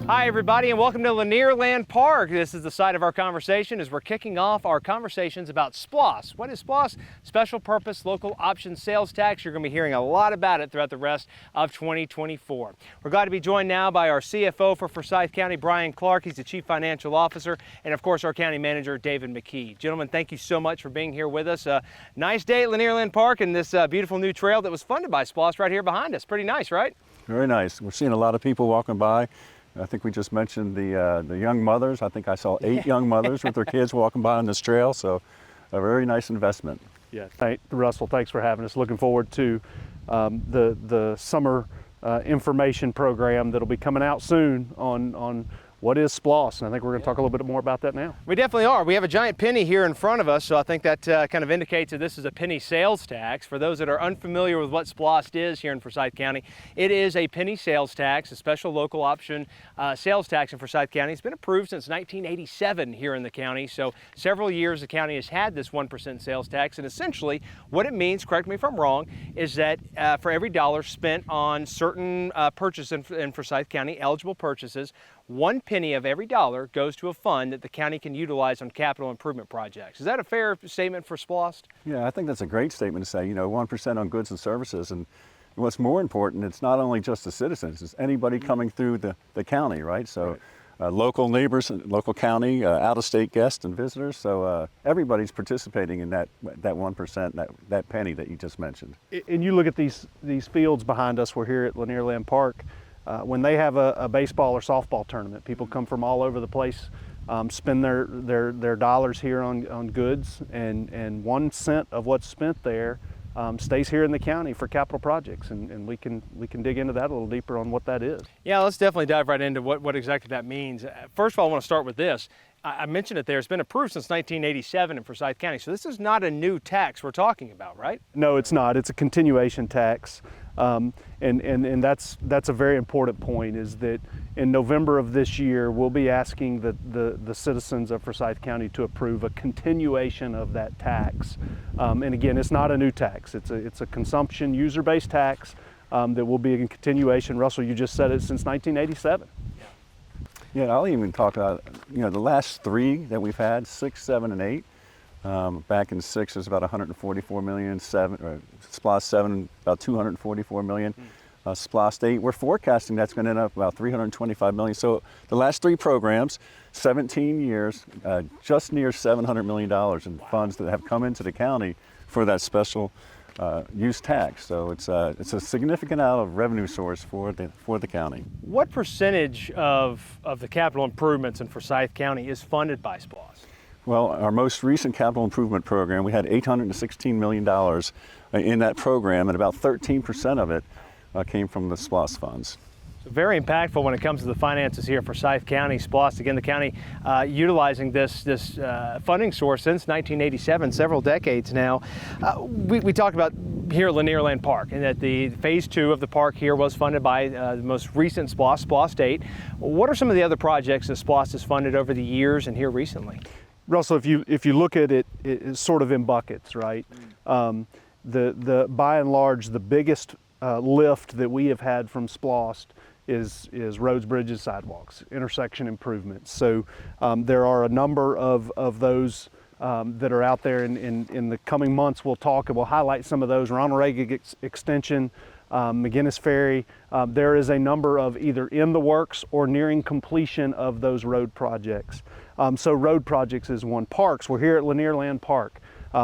Hi everybody, and welcome to Lanierland Park. This is the site of our conversation as we're kicking off our conversations about SPLOST. What is SPLOST? Special Purpose Local Option Sales Tax. You're going to be hearing a lot about it throughout the rest of 2024. We're glad to be joined now by our CFO for Forsyth County, Brian Clark. He's the Chief Financial Officer, and of course our County Manager, David McKee. Gentlemen, thank you so much for being here with us. Nice day at Lanierland Park and this beautiful new trail that was funded by SPLOST right here behind us. Pretty nice, right? Very nice. We're seeing a lot of people walking by. I think we just mentioned the young mothers. I think I saw 8 young mothers with their kids walking by on this trail, so a very nice investment. Yeah, Russell, thanks for having us. Looking forward to the summer information program that'll be coming out soon on what is SPLOST, and I think we're going to talk a little bit more about that now. We definitely are. We have a giant penny here in front of us, so I think that kind of indicates that this is a penny sales tax. For those that are unfamiliar with what SPLOST is here in Forsyth County, it is a penny sales tax, a special local option sales tax in Forsyth County. It's been approved since 1987 here in the county, so several years the county has had this 1% sales tax, and essentially what it means, correct me if I'm wrong, is that for every dollar spent on certain purchases in Forsyth County, eligible purchases, 1 penny of every dollar goes to a fund that the county can utilize on capital improvement projects. Is that a fair statement for SPLOST? Yeah, I think that's a great statement to say, 1% on goods and services. And what's more important, it's not only just the citizens, it's anybody coming through the county, right? So right. Local neighbors, local county, out-of-state guests and visitors. So everybody's participating in that 1%, that penny that you just mentioned. And you look at these fields behind us. We're here at Lanierland Park. When they have a baseball or softball tournament, people come from all over the place, spend their dollars here on goods, and 1 cent of what's spent there stays here in the county for capital projects, and we can dig into that a little deeper on what that is. Yeah, let's definitely dive right into what exactly that means. First of all, I want to start with this. I mentioned it there. It's been approved since 1987 in Forsyth County, so this is not a new tax we're talking about, right? No, it's not. It's a continuation tax. And that's a very important point, is that in November of this year, we'll be asking the citizens of Forsyth County to approve a continuation of that tax. And again, it's not a new tax. It's a consumption user-based tax that will be in continuation. Russell, you just said it, since 1987. Yeah, I'll even talk about, the last 3 that we've had, 6, 7, and 8. Back in 6 it was about 144 million, SPLOST 7 about 244 million, SPLOST 8 we're forecasting that's going to end up about 325 million. So the last 3 programs, 17 years, just near $700 million in funds that have come into the county for that special use tax. So it's a significant out of revenue source for the county. What percentage of the capital improvements in Forsyth County is funded by SPLOST? Well, our most recent capital improvement program, we had $816 million in that program, and about 13% of it came from the SPLOST funds. So very impactful when it comes to the finances here for Forsyth County. SPLOST, again, the county utilizing this funding source since 1987, several decades now. We talked about here at Lanierland Park, and that the phase 2 of the park here was funded by the most recent SPLOST 8. What are some of the other projects that SPLOST has funded over the years and here recently? Russell, if you look at it, it's sort of in buckets, right? The by and large, the biggest lift that we have had from SPLOST is roads, bridges, sidewalks, intersection improvements. So there are a number of those that are out there. In the coming months, we'll talk and we'll highlight some of those. Ronald Reagan Extension, McGinnis Ferry. There is a number of either in the works or nearing completion of those road projects. So road projects is one. Parks, we're here at Lanierland Park.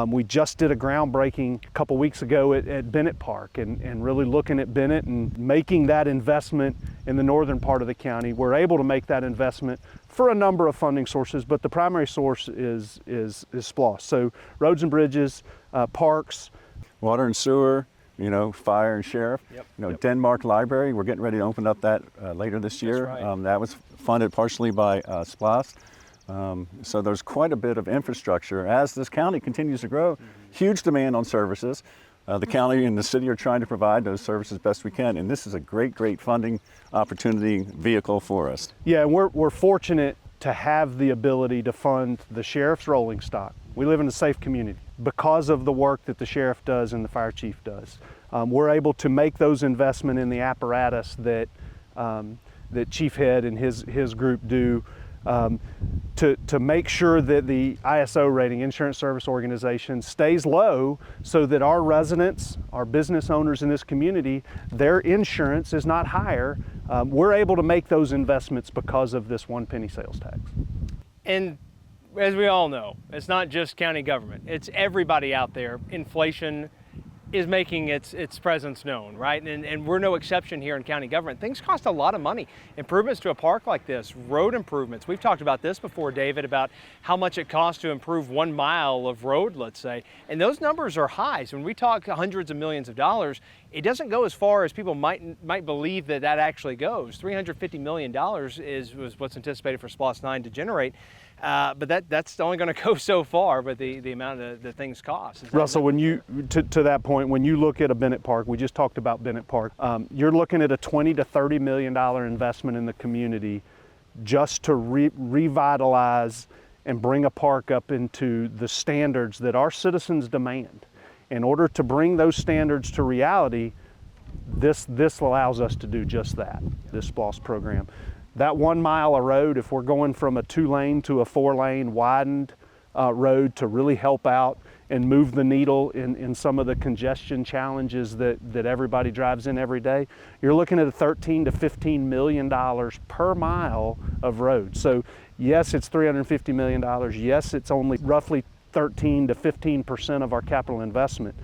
We just did a groundbreaking a couple weeks ago at Bennett Park, and really looking at Bennett and making that investment in the northern part of the county. We're able to make that investment for a number of funding sources, but the primary source is SPLOST. So roads and bridges, parks. Water and sewer, fire and sheriff. Yep. Denmark Library, we're getting ready to open up that later this year. That's right. That was funded partially by SPLOST. So there's quite a bit of infrastructure as this county continues to grow. Huge demand on services. The county and the city are trying to provide those services best we can, and this is a great funding opportunity vehicle for us. Yeah, and we're fortunate to have the ability to fund the sheriff's rolling stock. We live in a safe community because of the work that the sheriff does and the fire chief does. We're able to make those investments in the apparatus that that Chief Head and his group do to make sure that the ISO rating, Insurance Service Organization, stays low so that our residents, our business owners in this community, their insurance is not higher. We're able to make those investments because of this one penny sales tax. And as we all know, it's not just county government, it's everybody out there. Inflation is making its presence known, right? And we're no exception here in county government. Things cost a lot of money. Improvements to a park like this, road improvements. We've talked about this before, David, about how much it costs to improve 1 mile of road, let's say. And those numbers are high. So when we talk hundreds of millions of dollars, it doesn't go as far as people might believe that actually goes. $350 million was what's anticipated for SPLOST 9 to generate. But that's only going to go so far, but the amount of the things cost. Russell, when you, to that point, when you look at a Bennett Park, we just talked about Bennett Park, you're looking at a $20 to $30 million investment in the community just to revitalize and bring a park up into the standards that our citizens demand. In order to bring those standards to reality, this allows us to do just that, this SPLOST program. That 1 mile of road, if we're going from a 2-lane to a 4-lane widened road to really help out and move the needle in some of the congestion challenges that everybody drives in every day, you're looking at a $13 to $15 million per mile of road. So yes, it's $350 million. Yes, it's only roughly 13 to 15% of our capital investment.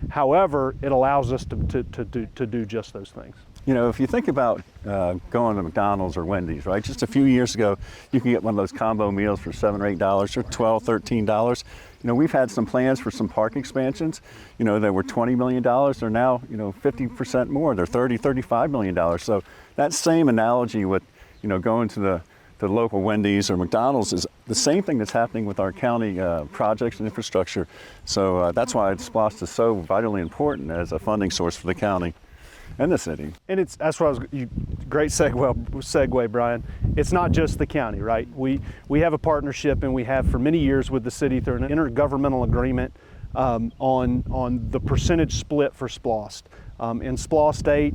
However, it allows us to do just those things. You know, if you think about going to McDonald's or Wendy's, right? Just a few years ago, you could get one of those combo meals for $7 or $8 or $12, $13. You know, we've had some plans for some park expansions, you know, that were $20 million. They're now, you know, 50% more. They're $30, $35 million. So that same analogy with, you know, going to the local Wendy's or McDonald's is the same thing that's happening with our county projects and infrastructure. So that's why SPLOST is so vitally important as a funding source for the county and the city. And that's what great segue, Brian. It's not just the county, right? We have a partnership, and we have for many years with the city through an intergovernmental agreement on the percentage split for SPLOST. In SPLOST 8,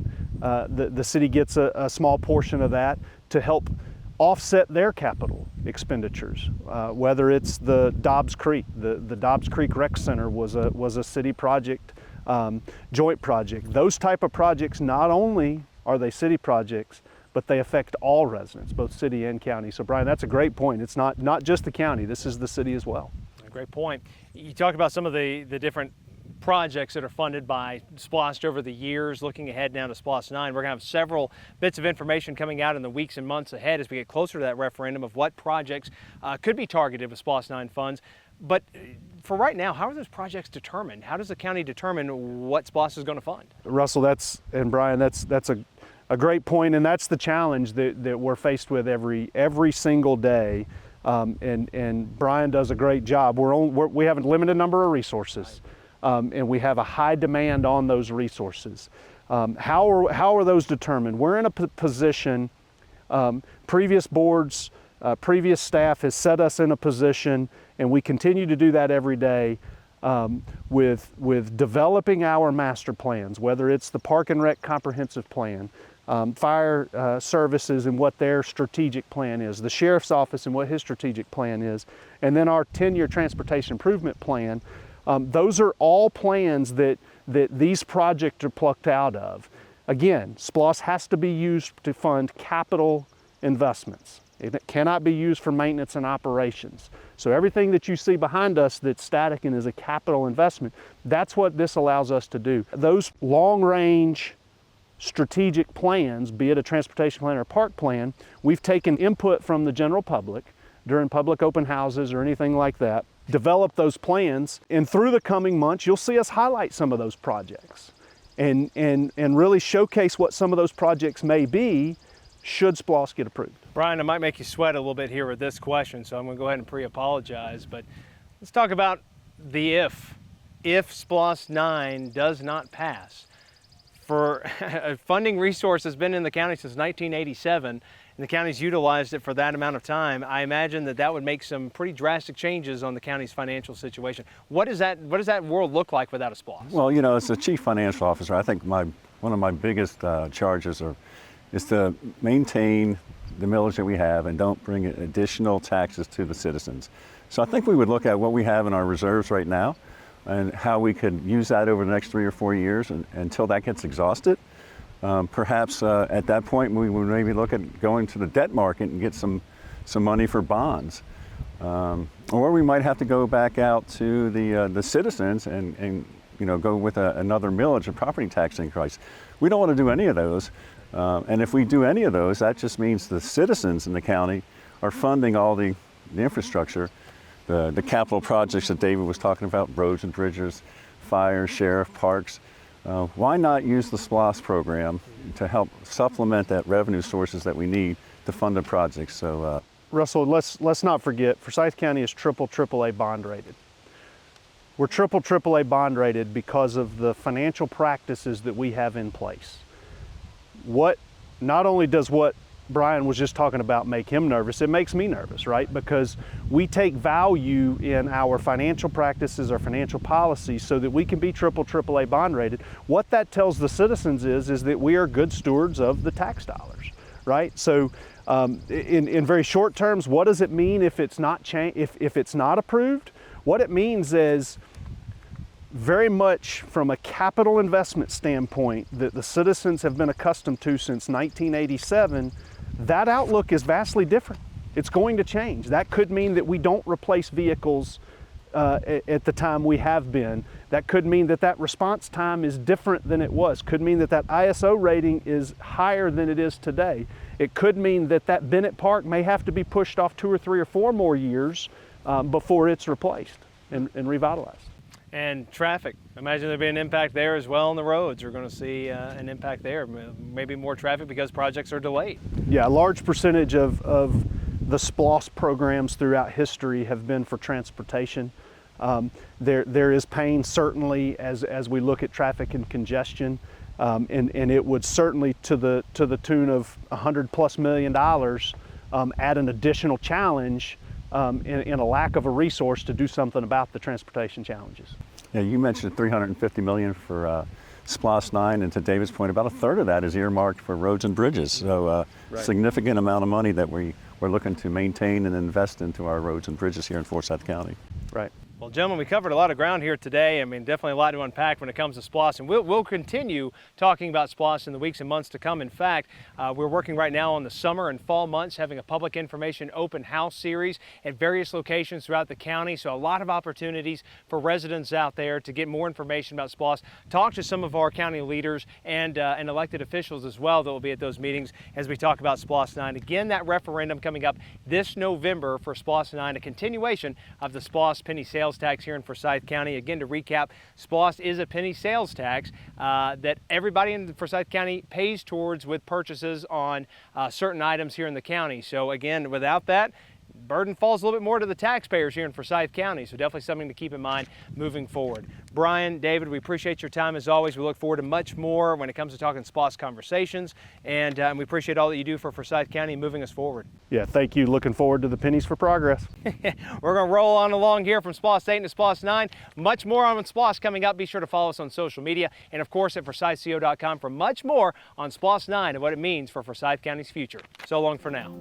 the city gets a small portion of that to help offset their capital expenditures, whether it's the Dobbs Creek. The Dobbs Creek Rec Center was a city project, joint project. Those type of projects, not only are they city projects, but they affect all residents, both city and county. So Brian, that's a great point. It's not just the county, this is the city as well. A great point. You talk about some of the different projects that are funded by SPLOST over the years. Looking ahead now to SPLOST 9, we're going to have several bits of information coming out in the weeks and months ahead as we get closer to that referendum of what projects could be targeted with SPLOST 9 funds. But for right now, how are those projects determined? How does the county determine what SPLOST is going to fund? Russell, and Brian, that's a great point, and that's the challenge that we're faced with every single day. And Brian does a great job. We have a limited number of resources. And we have a high demand on those resources. How are those determined? We're in a position, previous boards, previous staff has set us in a position, and we continue to do that every day with developing our master plans, whether it's the Park and Rec Comprehensive Plan, fire services and what their strategic plan is, the Sheriff's Office and what his strategic plan is, and then our 10-year transportation improvement plan. Those are all plans that these projects are plucked out of. Again, SPLOST has to be used to fund capital investments. It cannot be used for maintenance and operations. So everything that you see behind us that's static and is a capital investment, that's what this allows us to do. Those long-range strategic plans, be it a transportation plan or a park plan, we've taken input from the general public during public open houses or anything like that, develop those plans, and through the coming months, you'll see us highlight some of those projects and really showcase what some of those projects may be should SPLOST get approved. Brian, I might make you sweat a little bit here with this question, so I'm going to go ahead and pre-apologize, but let's talk about the if. If SPLOST 9 does not pass. For a funding resource has been in the county since 1987, and the county's utilized it for that amount of time. I imagine that would make some pretty drastic changes on the county's financial situation. What does that world look like without a SPLOST? Well, you know, as the chief financial officer, I think one of my biggest charges are is to maintain the millage that we have and don't bring additional taxes to the citizens. So I think we would look at what we have in our reserves right now and how we could use that over the next 3 or 4 years until that gets exhausted. Perhaps at that point we would maybe look at going to the debt market and get some money for bonds. Or we might have to go back out to the citizens and go with another millage, a property tax increase. We don't want to do any of those. And if we do any of those, that just means the citizens in the county are funding all the infrastructure, the capital projects that David was talking about, roads and bridges, fire, sheriff, parks. Why not use the SPLOST program to help supplement that revenue sources that we need to fund the projects? So, Russell, let's not forget, Forsyth County is triple AAA bond rated. We're triple AAA bond rated because of the financial practices that we have in place. Not only does what Brian was just talking about make him nervous, it makes me nervous, right? Because we take value in our financial practices, our financial policies, so that we can be triple AAA bond rated. What that tells the citizens is that we are good stewards of the tax dollars, right? So in very short terms, what does it mean if it's not if it's not approved? What it means is, very much from a capital investment standpoint that the citizens have been accustomed to since 1987, that outlook is vastly different. It's going to change. That could mean that we don't replace vehicles at the time we have been. That could mean that response time is different than it was. Could mean that ISO rating is higher than it is today. It could mean that Bennett Park may have to be pushed off 2 or 3 or 4 more years before it's replaced and revitalized. And traffic, imagine there'd be an impact there as well on the roads. We're going to see an impact there, maybe more traffic because projects are delayed. Yeah, a large percentage of the SPLOST programs throughout history have been for transportation. There is pain certainly as we look at traffic and congestion, and it would certainly to the tune of $100+ million add an additional challenge in a lack of a resource to do something about the transportation challenges. Yeah, you mentioned $350 million for SPLOST 9, and to David's point, about a third of that is earmarked for roads and bridges. So Right. Significant amount of money that we're looking to maintain and invest into our roads and bridges here in Forsyth County. Right. Well, gentlemen, we covered a lot of ground here today. I mean, definitely a lot to unpack when it comes to SPLOST, and we'll continue talking about SPLOST in the weeks and months to come. In fact, we're working right now on the summer and fall months, having a public information open house series at various locations throughout the county. So a lot of opportunities for residents out there to get more information about SPLOST. Talk to some of our county leaders and elected officials as well that will be at those meetings as we talk about SPLOST 9. Again, that referendum coming up this November for SPLOST 9, a continuation of the SPLOST penny sales tax here in Forsyth County. Again, to recap, SPLOST is a penny sales tax that everybody in Forsyth County pays towards with purchases on certain items here in the county. So again, without that, burden falls a little bit more to the taxpayers here in Forsyth County, so definitely something to keep in mind moving forward. Brian, David, we appreciate your time as always. We look forward to much more when it comes to talking SPLOST conversations, and we appreciate all that you do for Forsyth County moving us forward. Yeah, thank you. Looking forward to the pennies for progress. We're going to roll on along here from SPLOST 8 to SPLOST 9. Much more on SPLOST coming up. Be sure to follow us on social media, and of course at forsythco.com for much more on SPLOST 9 and what it means for Forsyth County's future. So long for now.